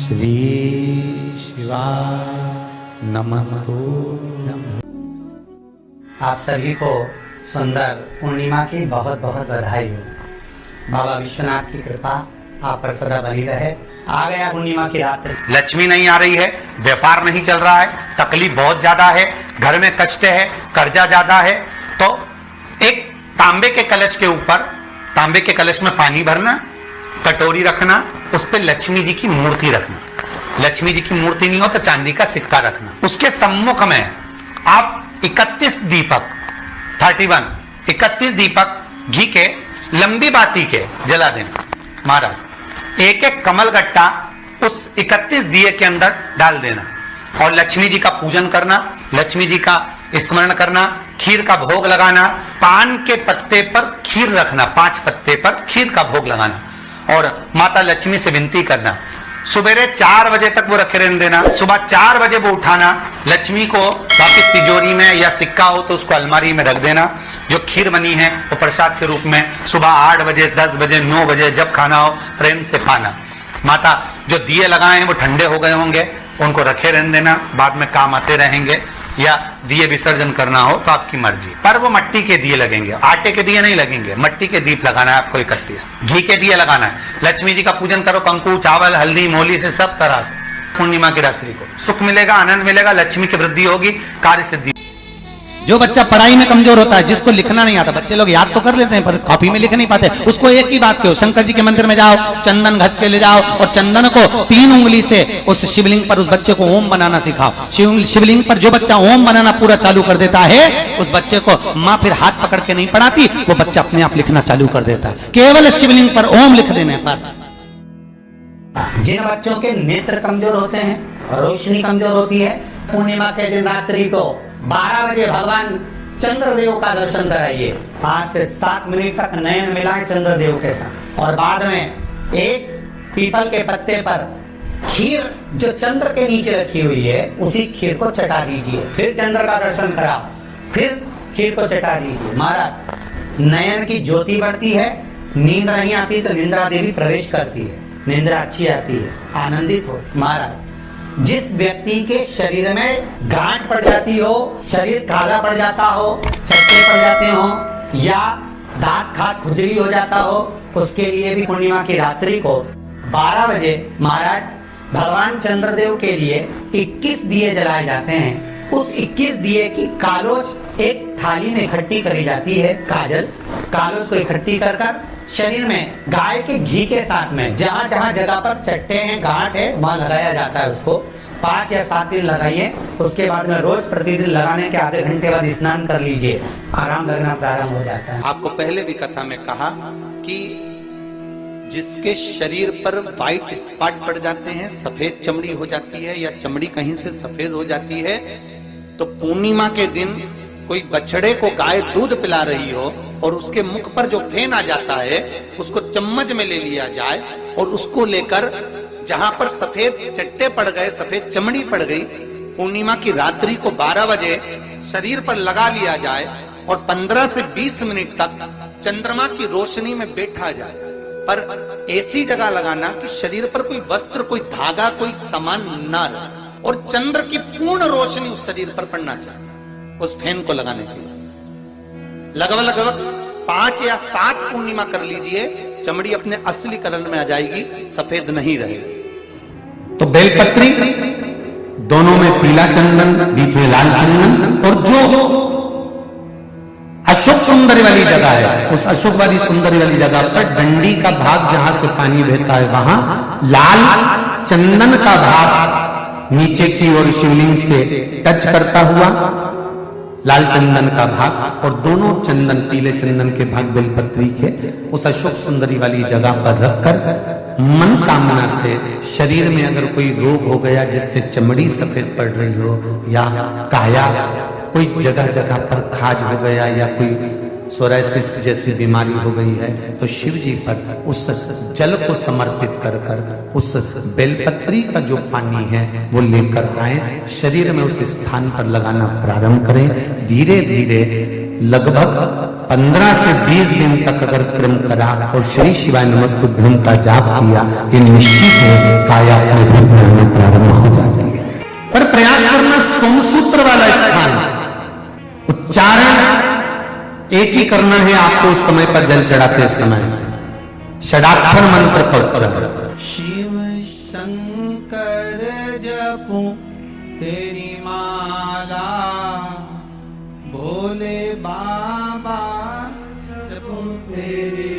श्री शिवाय नमस्तु। आप सभी को सुंदर पूर्णिमा की बहुत बहुत बधाई हो। बाबा विश्वनाथ की कृपा आप पर सदा बनी रहे। आ गया पूर्णिमा की रात, लक्ष्मी नहीं आ रही है, व्यापार नहीं चल रहा है, तकलीफ बहुत ज्यादा है, घर में कष्ट है, कर्जा ज्यादा है, तो एक तांबे के कलश के ऊपर, तांबे के कलश में पानी भरना, कटोरी रखना, उस पर लक्ष्मी जी की मूर्ति रखना। लक्ष्मी जी की मूर्ति नहीं हो तो चांदी का सिक्का रखना। उसके सम्मुख में आप 31 दीपक 31 दीपक घी के लंबी बाती के जला देना। महाराज एक एक कमल गट्टा उस 31 दिए के अंदर डाल देना और लक्ष्मी जी का पूजन करना, लक्ष्मी जी का स्मरण करना, खीर का भोग लगाना, पान के पत्ते पर खीर रखना, 5 पत्ते पर खीर का भोग लगाना और माता लक्ष्मी से विनती करना। सुबेरे 4 बजे तक वो रखे रहने देना, सुबह 4 बजे वो उठाना, लक्ष्मी को वापिस तिजोरी में या सिक्का हो तो उसको अलमारी में रख देना। जो खीर बनी है वो प्रसाद के रूप में सुबह 8 बजे 10 बजे 9 बजे जब खाना हो प्रेम से खाना। माता जो दिए लगाए हैं वो ठंडे हो गए होंगे, उनको रखे रहने देना, बाद में काम आते रहेंगे, या दिए विसर्जन करना हो तो आपकी मर्जी। पर वो मट्टी के दिए लगेंगे, आटे के दिए नहीं लगेंगे, मट्टी के दीप लगाना है आपको। 31 घी के दिए लगाना है। लक्ष्मी जी का पूजन करो, कंकु चावल हल्दी मोली से सब तरह से। पूर्णिमा की रात्रि को सुख मिलेगा, आनंद मिलेगा, लक्ष्मी की वृद्धि होगी, कार्य सिद्धि। जो बच्चा पढ़ाई में कमजोर होता है, जिसको लिखना नहीं आता, बच्चे लोग याद तो कर लेते हैं पर कॉपी में लिख नहीं पाते, उसको एक ही बात कहो, शंकर जी के मंदिर में जाओ, चंदन घस के ले जाओ और चंदन को 3 उंगली से उस शिवलिंग पर उस बच्चे को ओम बनाना सिखाओ। शिवलिंग पर जो बच्चा ओम बनाना पूरा चालू कर देता है, उस बच्चे को माँ फिर हाथ पकड़ के नहीं पढ़ाती, वो बच्चा अपने आप लिखना चालू कर देता है केवल शिवलिंग पर ओम लिख देने पर। जिन बच्चों के नेत्र कमजोर होते हैं, रोशनी कमजोर होती है, पूर्णिमा के दिन रात्रि को 12 बजे भगवान चंद्रदेव का दर्शन कराइए। 5 से 7 मिनट तक नयन मिलाएं चंद्रदेव के साथ और बाद में एक पीपल के पत्ते पर खीर जो चंद्र के नीचे रखी हुई है उसी खीर को चटा दीजिए। फिर चंद्र का दर्शन कराओ, फिर खीर को चटा दीजिए। महाराज नयन की ज्योति बढ़ती है, नींद नहीं आती तो निंद्रा देवी प्रवेश करती है, निंद्रा अच्छी आती है, आनंदित हो। महाराज जिस व्यक्ति के शरीर में गांठ पड़ जाती हो, शरीर काला पड़ जाता हो, चट्टे पड़ जाते हो या दांत खात खुजली हो जाता हो, उसके लिए भी पूर्णिमा की रात्रि को 12 बजे महाराज भगवान चंद्रदेव के लिए 21 दिए जलाए जाते हैं। उस 21 दिए की कालोज एक थाली में इकट्ठी करी जाती है, कालोज को इकट्ठी कर शरीर में गाय के घी के साथ में जहां जहां जगह पर चट्टे हैं, गांठ है, वहां लगाया जाता है। उसको 5 या 7 दिन लगाइए। उसके बाद में रोज प्रतिदिन लगाने के आधे घंटे बाद स्नान कर लीजिए, आराम लगना प्रारंभ हो जाता है। आपको पहले भी कथा में कहा कि जिसके शरीर पर व्हाइट स्पॉट पड़ जाते हैं, सफेद चमड़ी हो जाती है या चमड़ी कहीं से सफेद हो जाती है, तो पूर्णिमा के दिन कोई बछड़े को गाय दूध पिला रही हो और उसके मुख पर जो फेन आ जाता है उसको चम्मच में ले लिया जाए और उसको लेकर जहां पर सफेद चट्टे पड़ गए, सफेद चमड़ी पड़ गई, पूर्णिमा की रात्रि को 12 बजे शरीर पर लगा लिया जाए और 15 से 20 मिनट तक चंद्रमा की रोशनी में बैठा जाए। पर ऐसी जगह लगाना कि शरीर पर कोई वस्त्र, कोई धागा, कोई सामान ना रहे और चंद्र की पूर्ण रोशनी उस शरीर पर पड़ना चाहिए। उस फैन को लगाने के लिए लगभग 5 या 7 पूर्णिमा कर लीजिए, चमड़ी अपने असली कलर में आ जाएगी, सफेद नहीं रहेगी। तो बेलपत्री दोनों में पीला चंदन, बीच में लाल चंदन, और जो अशोक सुंदरी वाली जगह है उस अशोक वाली सुंदरी वाली जगह पर डंडी का भाग जहां से पानी बहता है वहां लाल चंदन का भाग नीचे की ओर शिवलिंग से टच करता हुआ लाल चंदन का भाग और दोनों चंदन, पीले चंदन के भाग बेलपत्री के उस अशोक सुंदरी वाली जगह पर रखकर मन कामना से शरीर में अगर कोई रोग हो गया जिससे चमड़ी सफेद पड़ रही हो या काया कोई जगह जगह पर खाज हो गया या कोई सोराइसिस जैसी बीमारी हो गई है, तो शिव जी पर उस जल को समर्पित कर कर उस बेलपत्री का जो पानी है वो लेकर आए, शरीर में उस स्थान पर लगाना प्रारंभ करें। धीरे धीरे लगभग 15 से 20 दिन तक अगर क्रम करा और श्री शिवाय नमस्तुभ्यम का जाप किया, ये निश्चित है काया एक ही करना है आपको उस समय पर जल चढ़ाते समय, षडाक्षर मंत्र का उच्चारण। शिव शंकर जपूं तेरी माला, भोले बाबा जपूं तेरी